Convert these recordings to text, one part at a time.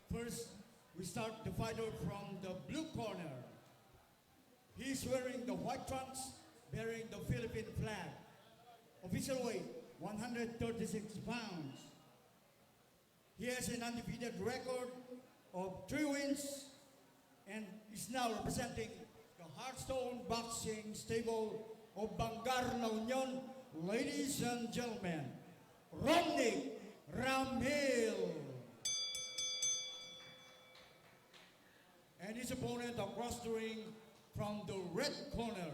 First, we start the fighter from the blue corner. He's wearing the white trunks, bearing the Philippine flag. Official weight, 136 pounds. He has an undefeated record of 3 wins and is now representing the Hearthstone Boxing Stable of Bangar La Union. Ladies and gentlemen, Romney Ramil. And his opponent across the ring from the red corner.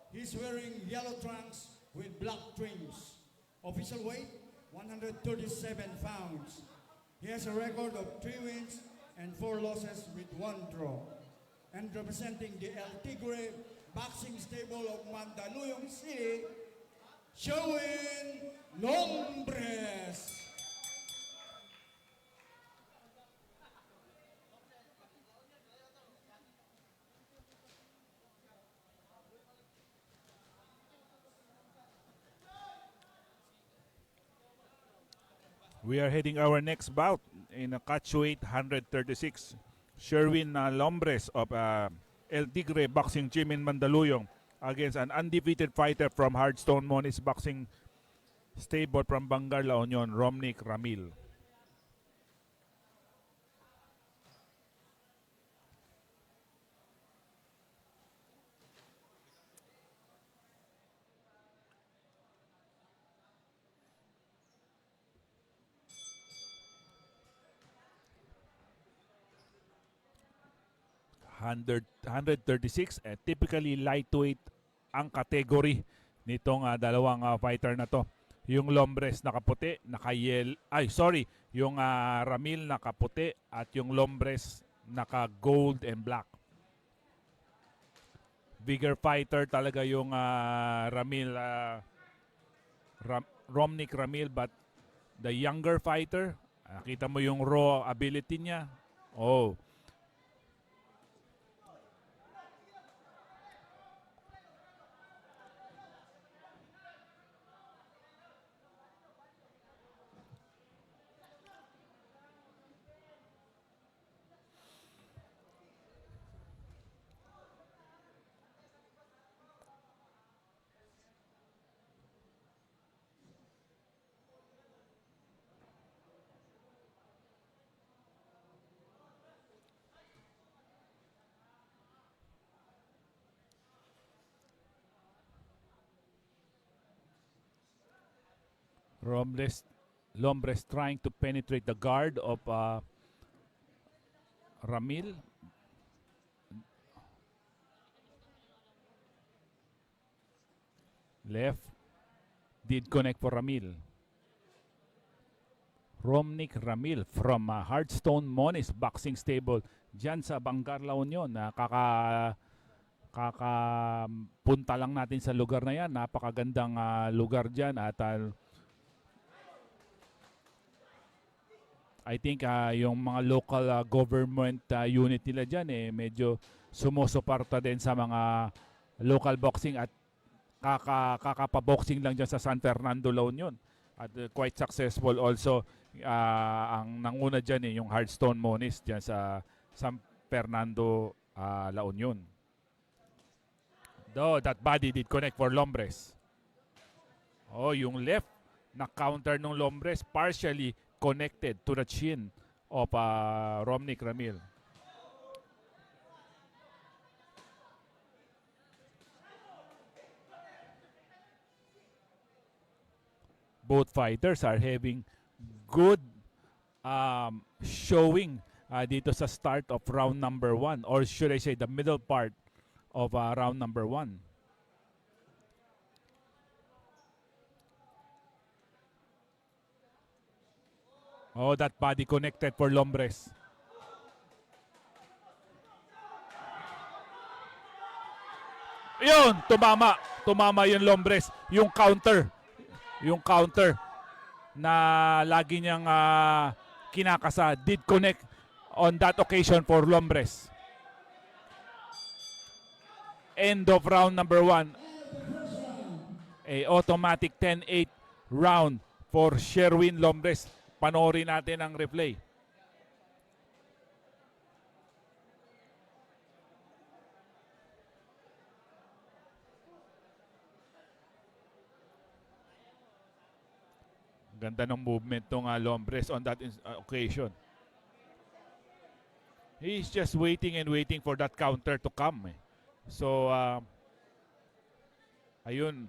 He's wearing yellow trunks with black trims. Official weight, 137 pounds. He has a record of 3 wins and 4 losses with 1 draw. And representing the El Tigre Boxing Stable of Mandaluyong City, Sherwin Lombres. We are heading our next bout in a catchweight 136. Sherwin Lombres of El Tigre Boxing Gym in Mandaluyong against an undefeated fighter from Hardstone Moniz Boxing Stable from Bangar La Union, Romnick Ramil. Hundred 136, typically lightweight ang category nitong dalawang fighter na to. Yung Lombres nakaputi, yung Ramil nakaputi at yung Lombres naka gold and black. Bigger fighter talaga yung Ramil, Romnick Ramil, but the younger fighter, kita mo yung raw ability niya. Oh, Lombres trying to penetrate the guard of Ramil. Left did connect for Ramil. Romnick Ramil from Hardstone Moniz Boxing Stable dyan sa Bangar La Union. Kakapunta lang natin sa lugar na yan. Napakagandang lugar dyan at I think yung mga local government unit nila dyan medyo sumusuporta din sa mga local boxing at kakapaboxing lang dyan sa San Fernando La Union. At quite successful also ang nanguna dyan yung Hardstone Moniz dyan sa San Fernando La Union. Though that body did connect for Lombres. Oh, yung left na counter ng Lombres partially connected to the chin of Romnick Ramil. Both fighters are having good showing dito sa start of round number 1, or should I say the middle part of round number 1. Oh, that body connected for Lombres. Yun, tumama. Tumama yung Lombres. Yung counter na lagi niyang kinakasa did connect on that occasion for Lombres. End of round number 1. A automatic 10-8 round for Sherwin Lombres. Panoorin natin ang replay. Ganda ng movement ng Lombres on that occasion. He's just waiting and waiting for that counter to come. Eh. So, ayun.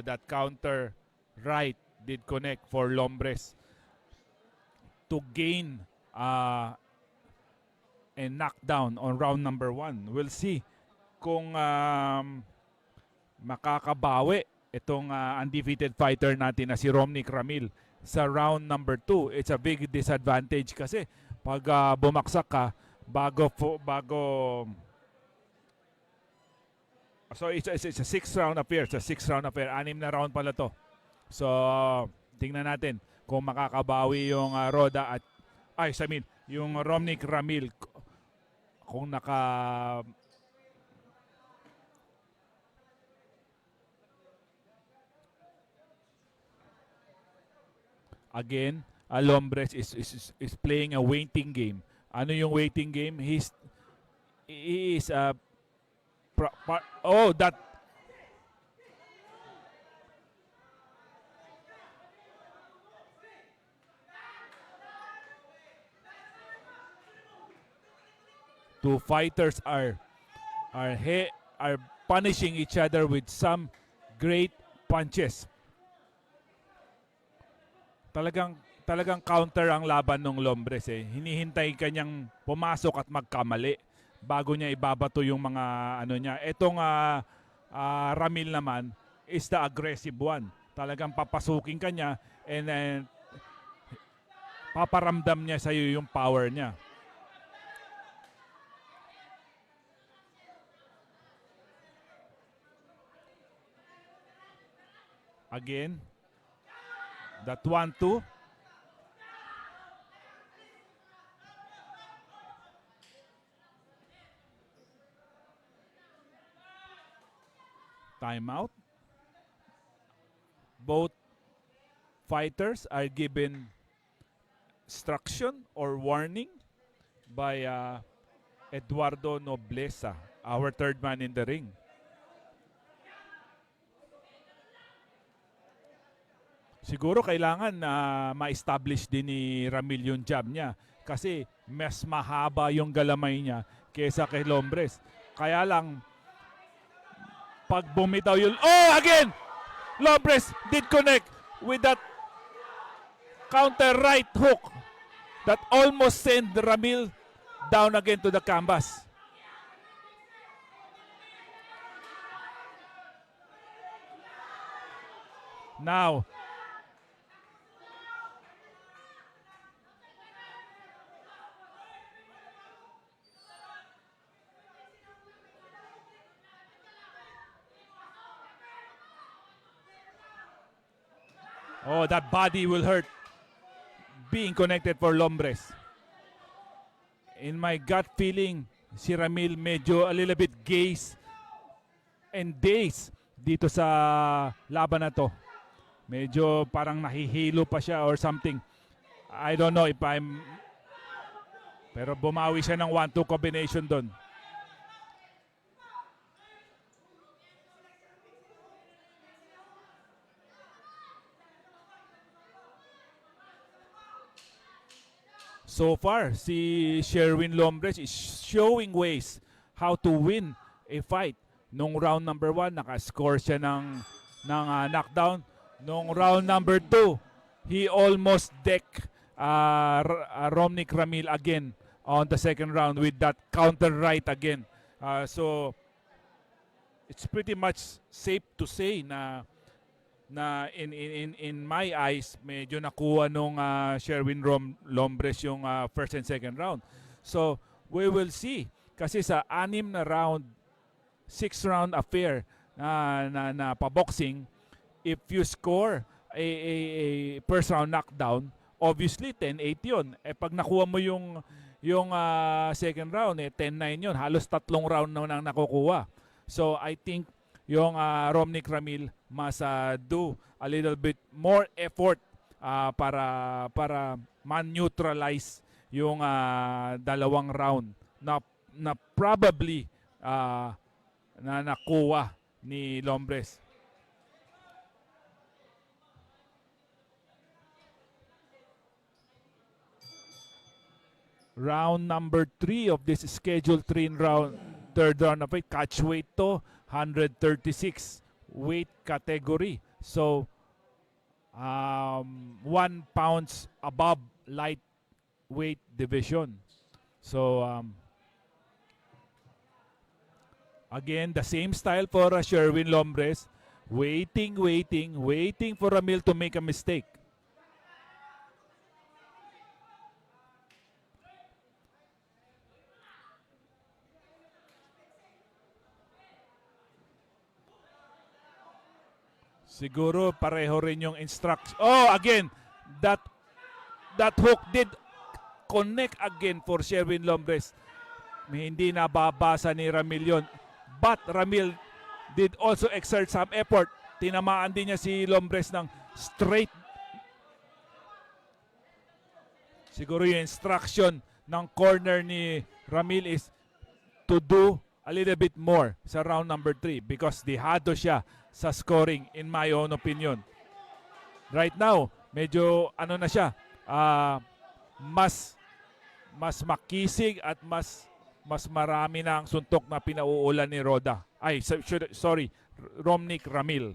That counter right did connect for Lombres to gain a knockdown on round number 1. We'll see kung makakabawi itong undefeated fighter natin na si Romnick Ramil sa round number 2. It's a big disadvantage kasi pag bumaksak ka bago so it's a 6-round affair. It's a 6-round affair. 6 na round pala to. So tingnan natin kung makakabawi yung Roda at yung Romnick Ramil kung again, Lombres is playing a waiting game. Ano yung waiting game? He is that two fighters are punishing each other with some great punches. Talagang counter ang laban ng Lombres eh. Hinihintay kanyang pumasok at magkamali bago niya ibabato yung mga ano niya. Etong Ramil naman is the aggressive one. Talagang papasukin kanya and then paparamdam niya sa iyo yung power niya. Again, that 1-2. Timeout. Both fighters are given instruction or warning by Eduardo Nobleza, our third man in the ring. Siguro kailangan na ma-establish din ni Ramil yung jab niya kasi mas mahaba yung galamay niya kaysa kay Lombres. Kaya lang, pag bumitaw yun, again! Lombres did connect with that counter right hook that almost sent Ramil down again to the canvas. Now, that body will hurt being connected for Lombres. In my gut feeling, si Ramil medyo a little bit gaze and daze dito sa laban na to. Medyo parang nahihilo pa siya or something. I don't know if pero bumawi siya ng 1-2 combination doon. So far, si Sherwin Lombres is showing ways how to win a fight. Nung round number 1, nakascore siya ng knockdown. Nung round number 2, he almost decked Romnick Ramil again on the second round with that counter right again. So, it's pretty much safe to say na in my eyes medyo nakuha nung Sherwin Lombres yung first and second round. So we will see kasi sa 6 na round, 6-round affair na pa-boxing, if you score a first round knockdown, obviously 10-8 yun. Pag nakuha mo yung second round 10-9 yun. Halos 3 round na nakukuha. So I think yung Romnick Ramil must do a little bit more effort para man-neutralize yung dalawang round na probably na nakuha ni Lombres. round number 3 of this scheduled third round of it. Catch weight to 136 weight category. So 1 pounds above lightweight division. So again, the same style for Sherwin Lombres. Waiting for Ramil to make a mistake. Siguro pareho rin yung instruction. Oh, again, that hook did connect again for Sherwin Lombres. Hindi nababasa ni Ramil yun. But Ramil did also exert some effort. Tinamaan din niya si Lombres ng straight. Siguro yung instruction ng corner ni Ramil is to do a little bit more sa round number 3 because dehado siya sa scoring in my own opinion. Right now, medyo ano na siya, mas makisig at mas marami na ang suntok na pinauulan ni Roda. Sorry, Romnick Ramil.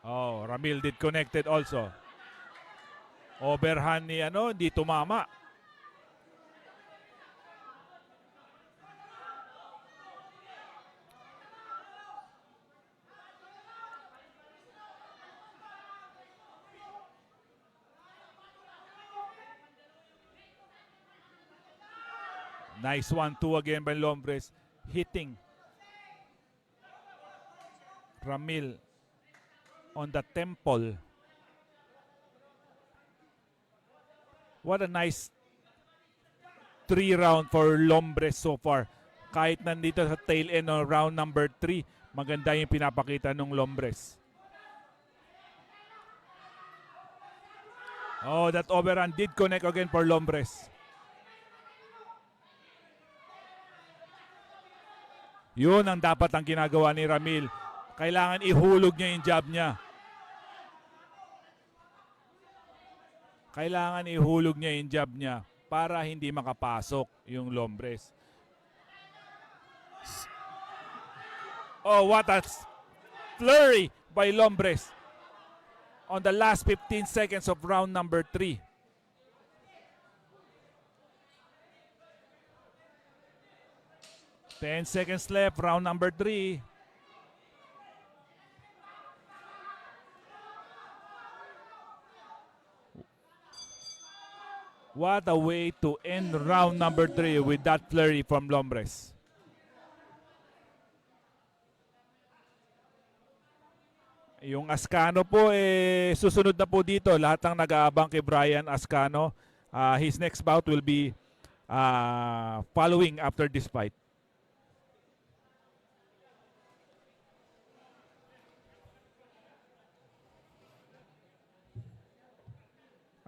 Oh, Ramil did connected also. Overhand ni hindi tumama. Nice 1-2 again by Lombres, hitting Ramil on the temple. What a nice 3 round for Lombres so far. Kahit nandito sa tail end of round number 3, maganda yung pinapakita ng Lombres. Oh, that overhand did connect again for Lombres. Yun ang dapat ang ginagawa ni Ramil. Kailangan ihulog niya yung jab niya. Kailangan ihulog niya yung jab niya para hindi makapasok yung Lombres. Oh, what a flurry by Lombres on the last 15 seconds of round number 3. Ten seconds left, round number 3. What a way to end round number 3 with that flurry from Lombres. Yung Ascano po, susunod na po dito. Lahat ng nag-aabang kay Brian Ascano. His next bout will be following after this fight.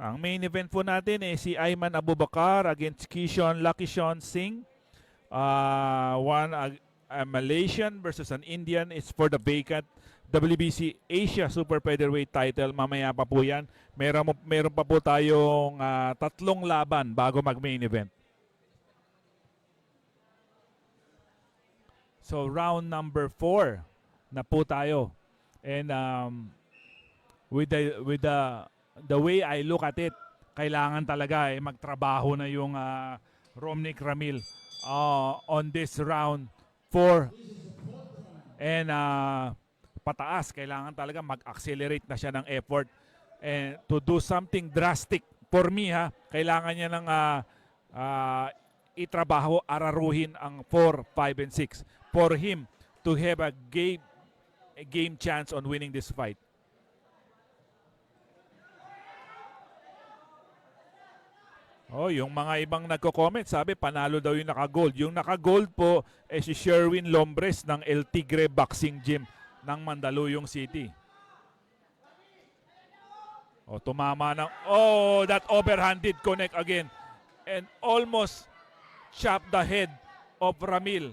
Ang main event po natin si Ayman Abubakar against Kishon Lakishon Singh. One Malaysian versus an Indian is for the vacant WBC Asia Super Featherweight title. Mamaya pa po yan. Meron pa po tayong 3 laban bago mag-main event. So round number 4 na po tayo. And with the way I look at it, kailangan talaga magtrabaho na yung Romnick Ramil on this round 4. And pataas, kailangan talaga mag-accelerate na siya ng effort. And to do something drastic, for me kailangan niya ng itrabaho, araruhin ang 4, 5, and 6 for him to have a game chance on winning this fight. Oh, yung mga ibang nagko-comment, sabi panalo daw yung naka-gold. Yung naka-gold po si Sherwin Lombres ng El Tigre Boxing Gym ng Mandaluyong City. Oh, tumama ng... Oh, that overhand did connect again. And almost chopped the head of Ramil.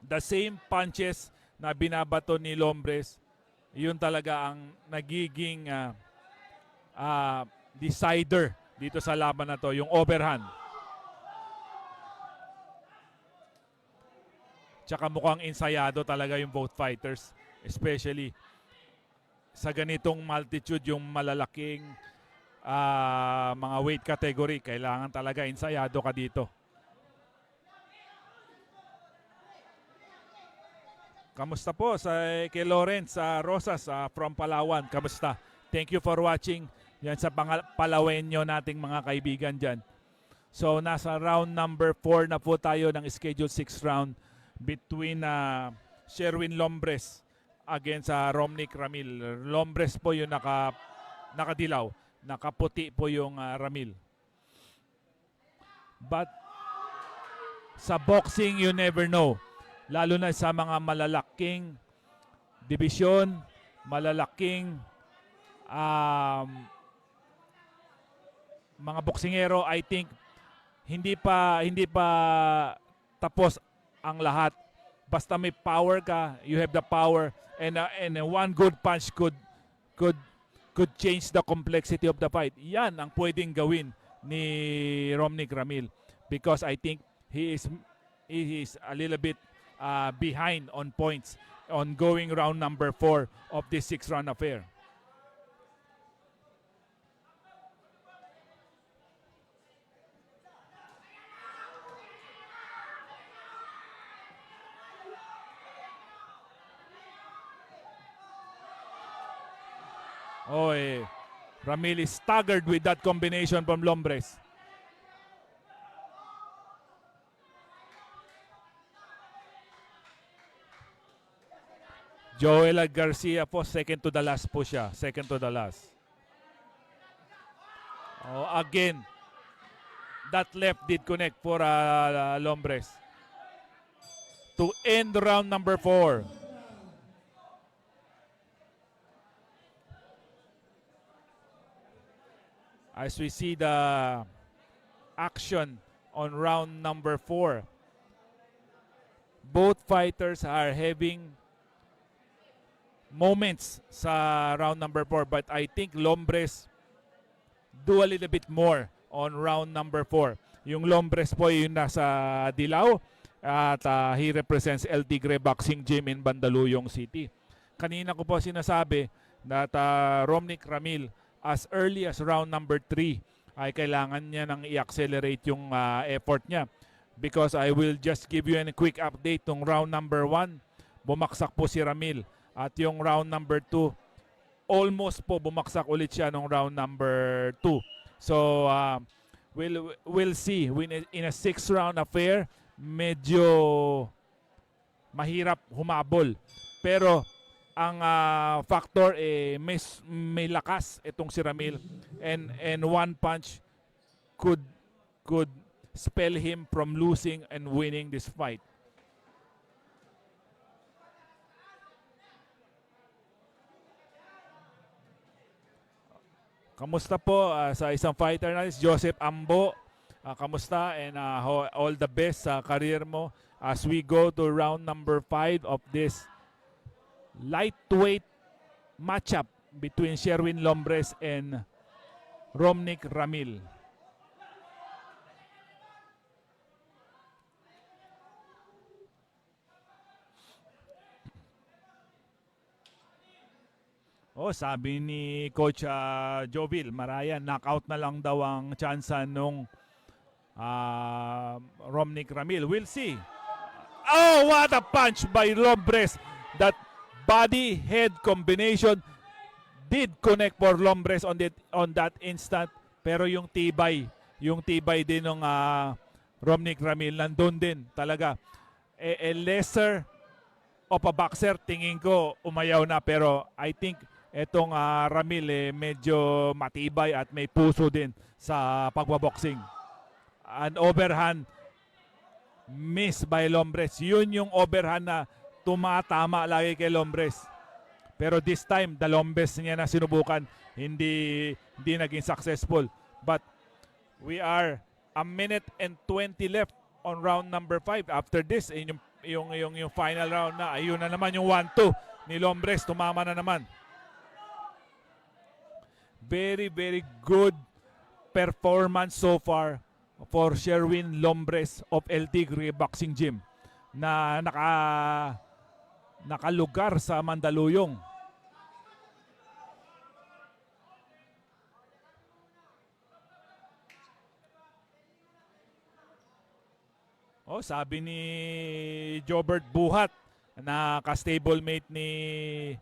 The same punches na binabato ni Lombres Yun talaga ang nagiging decider dito sa laban na to, yung overhand. Tsaka mukhang ensayado talaga yung both fighters, especially sa ganitong multitude, yung malalaking mga weight category. Kailangan talaga ensayado ka dito. Kamusta po kay Lawrence Rosas from Palawan? Kamusta? Thank you for watching yan sa Palawenyo nating mga kaibigan dyan. So nasa round number 4 na po tayo ng schedule 6 round between Sherwin Lombres against Romnick Ramil. Lombres po yung nakadilaw. Nakaputi po yung Ramil. But sa boxing, you never know. Lalo na sa mga malalaking division, malalaking mga boksingero, I think hindi pa tapos ang lahat. Basta may power ka, you have the power, and one good punch could change the complexity of the fight. Yan ang pwedeng gawin ni Romnick Ramil, because I think he is a little bit behind on points on going round number 4 of this 6-round affair. Ramil is staggered with that combination from Lombres. Joel Garcia po, second to the last po siya. Second to the last. Again, that left did connect for Lombres. To end round number 4. As we see the action on round number 4. Both fighters are having moments sa round number 4, but I think Lombres do a little bit more on round number 4. Yung Lombres po yung nasa dilaw at he represents El Tigre Boxing Gym in Mandaluyong City. Kanina ko po sinasabi that Romnick Ramil as early as round number 3 ay kailangan niya nang i-accelerate yung effort niya, because I will just give you a quick update. Nung round number 1 bumaksak po si Ramil, at yung round number 2 almost po bumagsak ulit siya nung round number 2. So we'll see. In a 6-round affair, medyo mahirap humabol, pero ang factor may lakas itong si Ramil, and one punch could spell him from losing and winning this fight. Kamusta po sa isang fighter natin, Joseph Ambo? Kamusta, and all the best sa career mo as we go to round number 5 of this lightweight matchup between Sherwin Lombres and Romnick Ramil. Sabi ni Coach Jovil Marayan, knockout na lang daw ang tsansa nung Romnick Ramil. We'll see. What a punch by Lombres. That body-head combination did connect for Lombres on that instant. Pero yung tibay din ng Romnick Ramil nandun din talaga. A lesser of a boxer, tingin ko umayaw na, pero I think etong Ramil medyo matibay at may puso din sa pagbaboxing. An overhand miss by Lombres. Yun yung overhand na tumatama lagi kay Lombres. Pero this time, the Lombres niya na sinubukan, hindi naging successful. But we are a minute and 20 left on round number 5. After this, yung final round na, ayun na naman yung 1-2 ni Lombres. Tumama na naman. Very, very good performance so far for Sherwin Lombres of El Tigre Boxing Gym na nakalugar sa Mandaluyong. Oh, sabi ni Jobert Buhat na ka-stablemate ni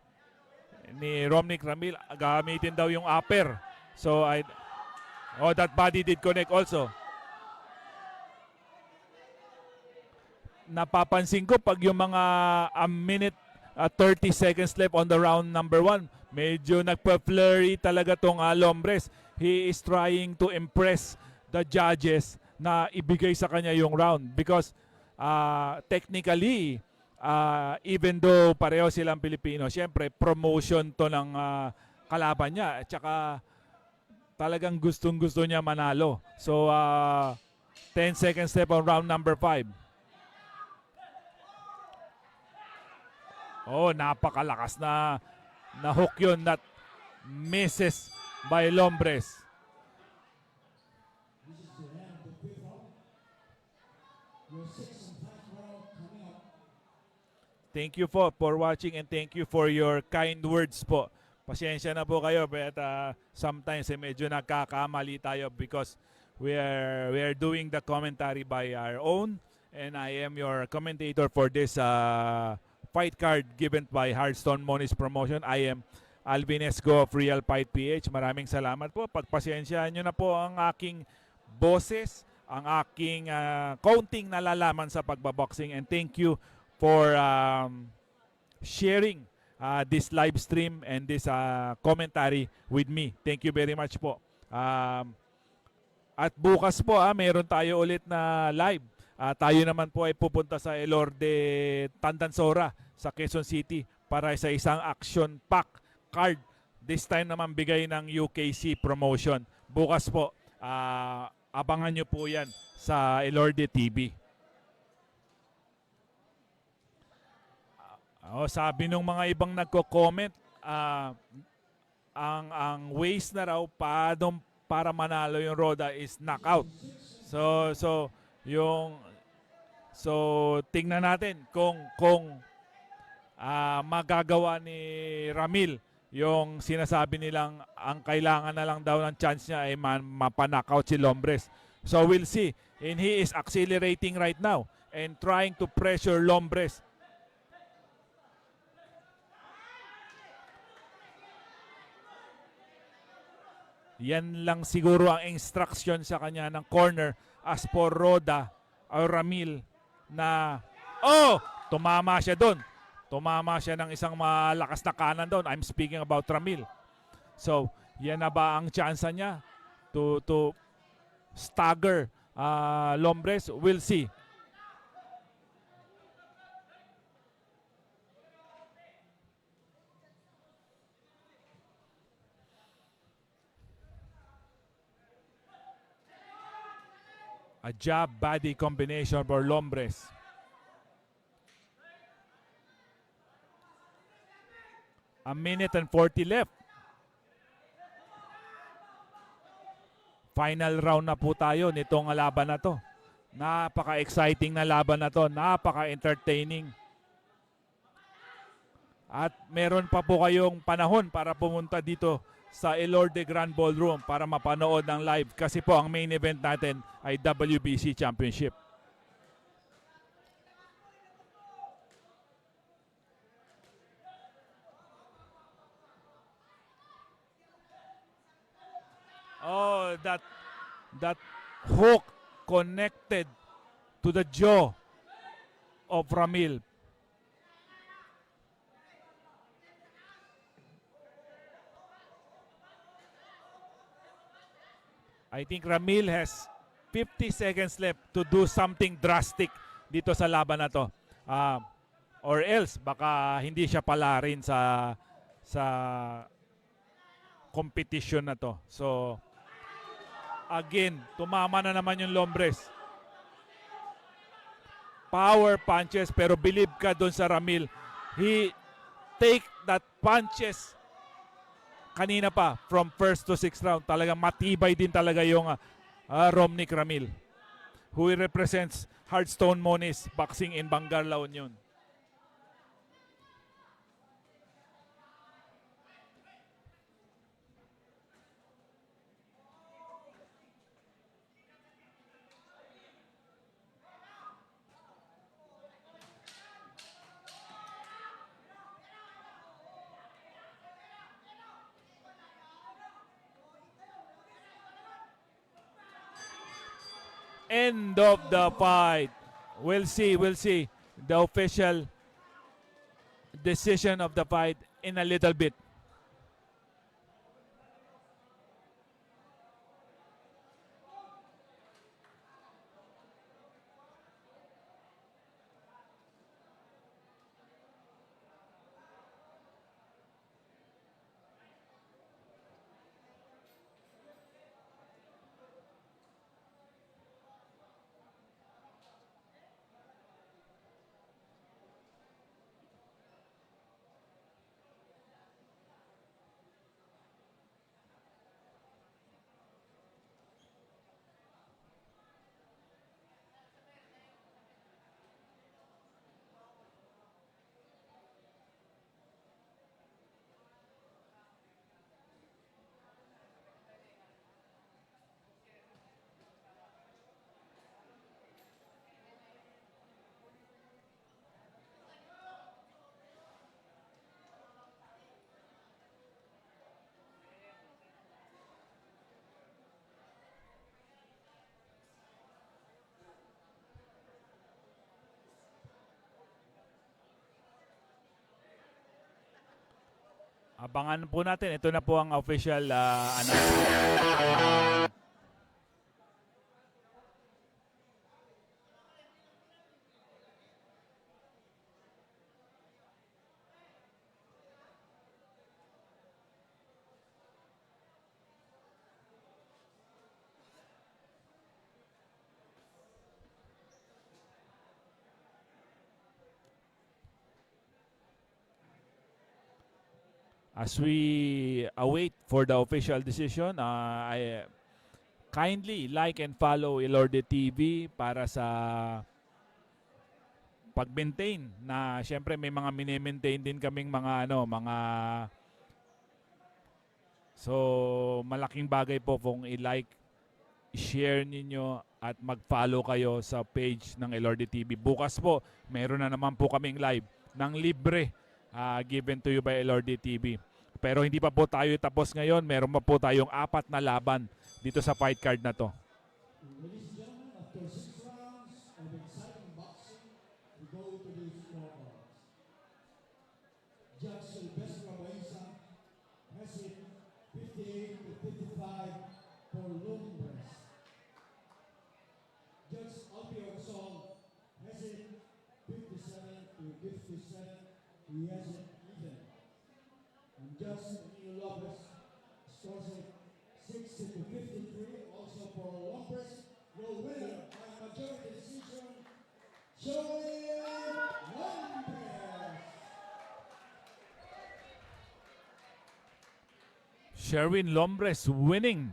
Romnick Ramil, gamitin daw yung upper. So that body did connect also. Napapansin ko pag yung mga a minute 30 seconds left on the round number 1, medyo nagpa-flurry talaga tong Lombres. He is trying to impress the judges na ibigay sa kanya yung round because technically even though pareho silang Pilipino, syempre promotion to ng kalaban niya at saka talagang gustong-gusto niya manalo. So 10 seconds left on round number 5. Oh, napakalakas na hook yun that misses by Lombres. Thank you for watching and thank you for your kind words po. Pasensya na po kayo but sometimes medyo nagkakamali tayo because we are doing the commentary by our own and I am your commentator for this fight card given by Hardstone Moniz Promotion. I am Alvin Esgo of Real Fight PH. Maraming salamat po. Pagpasensyaan nyo na po ang aking boses, ang aking kaunting nalalaman sa pagbaboxing and thank you for sharing this live stream and this commentary with me. Thank you very much po. At bukas po mayroon tayo ulit na live. Tayo naman po ay pupunta sa Elorde Tandansora sa Quezon City para sa isang action pack card. This time naman bigay ng UKC promotion. Bukas po, abangan nyo po yan sa Elorde TV. Sabi nung mga ibang nagko-comment, ang ways na raw para manalo yung Roda is knockout. So tingnan natin kung magagawa ni Ramil yung sinasabi nilang ang kailangan na lang daw ng chance niya ay mapanakaut si Lombres. So we'll see. And he is accelerating right now and trying to pressure Lombres. Yan lang siguro ang instruction sa kanya ng corner as for Roda o Ramil na tumama siya doon. Tumama siya ng isang malakas na kanan doon. I'm speaking about Ramil. So, yan na ba ang chance niya to stagger Lombres? We'll see. A jab body combination for Lombres. A minute and 40 left. Final round na po tayo nitong laban na to. Napaka-exciting na laban na to. Napaka-entertaining. At meron pa po kayong panahon para pumunta dito sa Elorde Grand Ballroom para mapanood ng live kasi po ang main event natin ay WBC Championship. Oh, that hook connected to the jaw of Ramil. I think Ramil has 50 seconds left to do something drastic dito sa laban na to. Or else, baka hindi siya pala rin sa competition na to. So, again, tumama na naman yung Lombres. Power punches, pero believe ka doon sa Ramil. take that punches kanina pa from first to sixth round. Talagang matibay din talaga yung Romnick Ramil, who represents Hearthstone Moniz Boxing in Bangar, La Union. End of the fight. We'll see the official decision of the fight in a little bit. Abangan po natin. Ito na po ang official announcement. As we await for the official decision, I kindly like and follow Ilorde TV para sa pag-maintain na syempre may mga mini-maintain din kaming mga so malaking bagay po kung i-like, i-share ninyo at mag-follow kayo sa page ng Ilorde TV. Bukas po, meron na naman po kaming live ng libre given to you by Ilorde TV. Pero hindi pa po tayo tapos ngayon. Meron pa po tayong 4 na laban dito sa fight card na to. Ladies and gentlemen, after 6 rounds of exciting boxing, we go to the scorecards. Judge Silvestre Baeza has it 58 to 55 for Lumbres. Judge Albi Oxol has it 57 to 57. He has it even. And Judge Neil Lopez scores it 60 to 53, also for Lumbres. The winner by majority decision, Sherwin Lumbres. Sherwin Lumbres winning